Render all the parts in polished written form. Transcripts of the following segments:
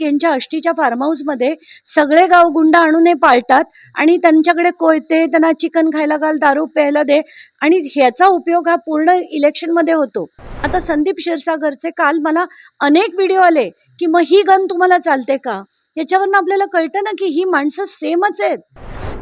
यांच्या आष्टीच्या फार्म हाऊसमध्ये सगळे गावगुंड आणून हे पाळतात आणि त्यांच्याकडे कोयते, त्यांना चिकन खायला घाल, दारू प्यायला दे आणि ह्याचा उपयोग हा पूर्ण इलेक्शनमध्ये होतो. आता संदीप क्षीरसागरचे काल मला अनेक व्हिडिओ आले की मग ही गन तुम्हाला चालते का? याच्यावरनं आपल्याला कळतं ना की ही माणसं सेमच आहेत.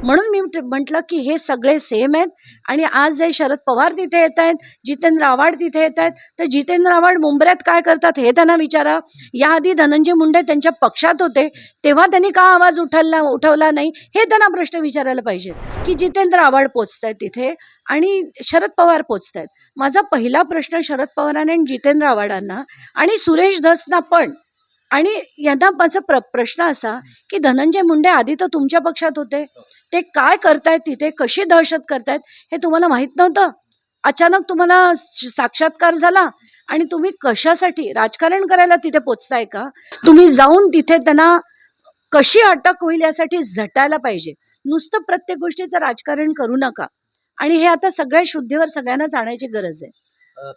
म्हणून मी म्हटलं की हे सगळे सेम आहेत आणि आज जे शरद पवार तिथे येत आहेत, जितेंद्र आव्हाड तिथे येत आहेत, तर जितेंद्र आव्हाड मुंबऱ्यात काय करतात हे त्यांना विचारा. याआधी धनंजय मुंडे त्यांच्या पक्षात होते तेव्हा त्यांनी का आवाज उठवला नाही हे त्यांना प्रश्न विचारायला पाहिजेत. की जितेंद्र आव्हाड पोचतायत तिथे आणि शरद पवार पोचतायत. माझा पहिला प्रश्न शरद पवारांना आणि जितेंद्र आव्हाडांना आणि सुरेश धसना पण आणि यांना माझा प्रश्न असा की धनंजय मुंडे आधी तर तुमच्या पक्षात होते, ते काय करतायत तिथे, कशी दहशत करतायत हे तुम्हाला माहित नव्हतं? अचानक तुम्हाला साक्षात्कार झाला आणि तुम्ही कशासाठी राजकारण करायला तिथे पोचताय का? तुम्ही जाऊन तिथे त्यांना कशी अटक होईल यासाठी झटायला पाहिजे. नुसतं प्रत्येक गोष्टीचं राजकारण करू नका आणि हे आता सगळ्या शुद्धीवर सगळ्यांनाच आणायची गरज आहे.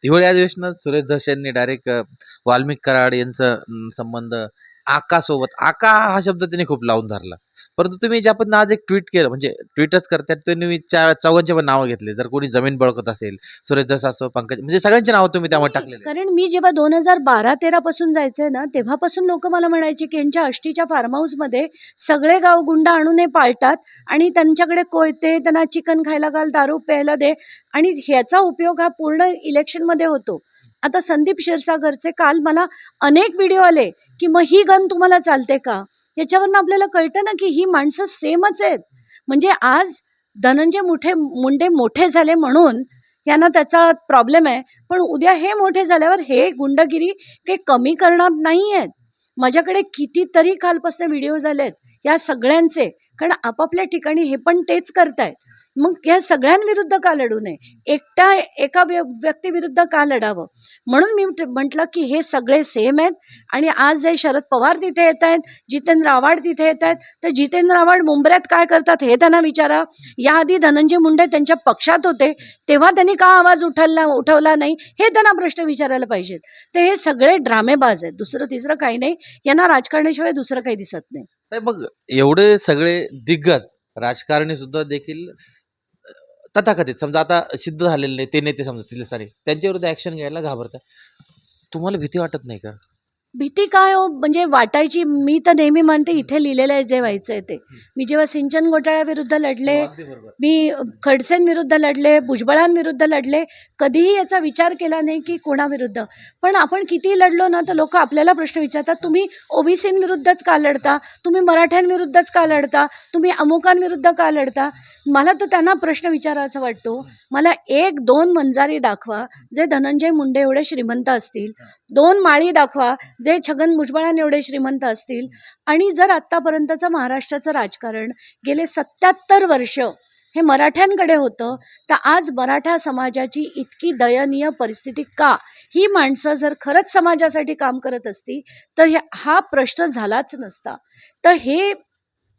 हिवाळी अधिवेशनात सुरेश धस यांनी डायरेक्ट वाल्मिक कराड यांचा संबंध आका सोबत, आका हा शब्द त्यांनी खूप लावून धरला. परंतु तुम्ही ज्या पद्धतीने आज एक ट्विट केलं, म्हणजे ट्विटच करतात, तुम्ही चौघांचे पण नावं घेतले. जर कोणी जमीन बळकत असेल, सुरेश धस असो, पंकज, म्हणजे सगळ्यांची नावं तुम्ही त्यामध्ये टाकलेली. कारण मी जेव्हा 2012-13 पासून जायचंय ना, तेव्हापासून लोक मला म्हणायचे की यांच्या आष्टीच्या फार्म हाऊसमध्ये सगळे गावगुंड आणून हे पाळतात आणि त्यांच्याकडे कोयते, त्यांना चिकन खायला घाल, दारू प्यायला दे आणि ह्याचा उपयोग हा पूर्ण इलेक्शनमध्ये होतो. आता संदीप क्षीरसागरचे काल मला अनेक व्हिडिओ आले की मग ही गन तुम्हाला चालते का? याच्यावरनं आपल्याला कळतं ना की ही माणसं सेमच आहेत. म्हणजे आज धनंजय मुंडे मोठे झाले म्हणून यांना त्याचा प्रॉब्लेम आहे, पण उद्या हे मोठे झाल्यावर हे गुंडगिरी काही कमी करणार नाही आहेत. माझ्याकडे कितीतरी कालपासून व्हिडिओ झालेत या सगळ्यांचे, कारण आपापल्या ठिकाणी हे पण तेच करतायत. मग या सगळ्यांविरुद्ध का लढू नये? एका व्यक्तीविरुद्ध का लढावं? म्हणून मी म्हटलं की हे सगळे सेम आहेत आणि आज जे शरद पवार तिथे येत आहेत, जितेंद्र आव्हाड तिथे येत आहेत, तर जितेंद्र आव्हाड मुंबऱ्यात काय करतात हे त्यांना विचारा. याआधी धनंजय मुंडे त्यांच्या पक्षात होते तेव्हा त्यांनी का आवाज उठवला नाही हे त्यांना प्रश्न विचारायला पाहिजेत. तर हे सगळे ड्रामेबाज आहेत, दुसरं तिसरं काही नाही. यांना राजकारणाशिवाय दुसरं काही दिसत नाही. मग एवढे सगळे दिग्गज राजकारणी सुद्धा देखील तथाकथित समजा आता सिद्ध झालेले नाही ते नेते, समजा तिथले सारे त्यांच्याविरुद्ध ऍक्शन घ्यायला घाबरतात. तुम्हाला भीती वाटत नाही का? भीती काय हो, म्हणजे वाटायची. मी तर नेहमी म्हणते इथे लिहिलेलं आहे जे व्हायचंय ते. मी जेव्हा सिंचन घोटाळ्याविरुद्ध लढले, अगदी बरोबर. मी खडसेंविरुद्ध लढले, भुजबळांविरुद्ध लढले, कधीही याचा विचार केला नाही की कोणाविरुद्ध. पण आपण कितीही लढलो ना तर लोक आपल्याला प्रश्न विचारतात, तुम्ही ओबीसींविरुद्धच का लढता, तुम्ही मराठ्यांविरुद्धच का लढता, तुम्ही अमुकांविरुद्ध का लढता? मला तर त्यांना प्रश्न विचारायचा वाटतो, मला 1-2 मंजारी दाखवा जे धनंजय मुंडे एवढे श्रीमंत असतील, 2 माळी दाखवा जे छगन भुजबळांनी एवढे श्रीमंत असतील. आणि जर आत्तापर्यंतचं महाराष्ट्राचं राजकारण गेले 77 वर्ष हे मराठ्यांकडे होतं, तर आज मराठा समाजाची इतकी दयनीय परिस्थिती का? ही माणसं जर खरंच समाजासाठी काम करत असती तर हा प्रश्न झालाच नसता. तर हे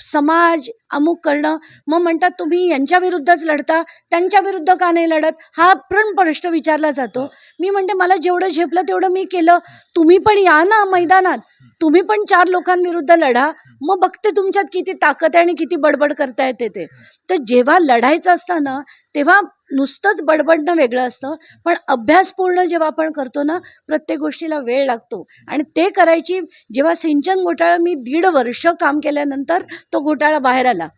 समाज अमुक करणं, मग म्हणतात तुम्ही यांच्या विरुद्धच लढता, त्यांच्या विरुद्ध का नाही लढत, हा पण प्रश्न विचारला जातो. मी म्हणते मला जेवढं झेपलं तेवढं मी केलं. तुम्ही पण या ना मैदानात, तुम्ही पण 4 लोकांविरुद्ध लढा, मग बघते तुमच्यात किती ताकद आहे आणि किती बडबड करता येते ते. तर जेव्हा लढायचं असतं ना तेव्हा नुसतंच बडबडणं वेगळं असतं, पण अभ्यासपूर्ण जेव्हा आपण करतो ना प्रत्येक गोष्टीला वेळ लागतो आणि ते करायची. जेव्हा सिंचन घोटाळा मी 1.5 वर्ष काम केल्यानंतर तो घोटाळा बाहेर आला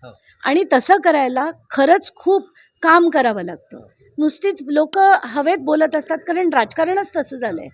आणि तसं करायला खरंच खूप काम करावं लागतं. नुसतीच लोक हवेत बोलत असतात, कारण राजकारणच तसं झालंय.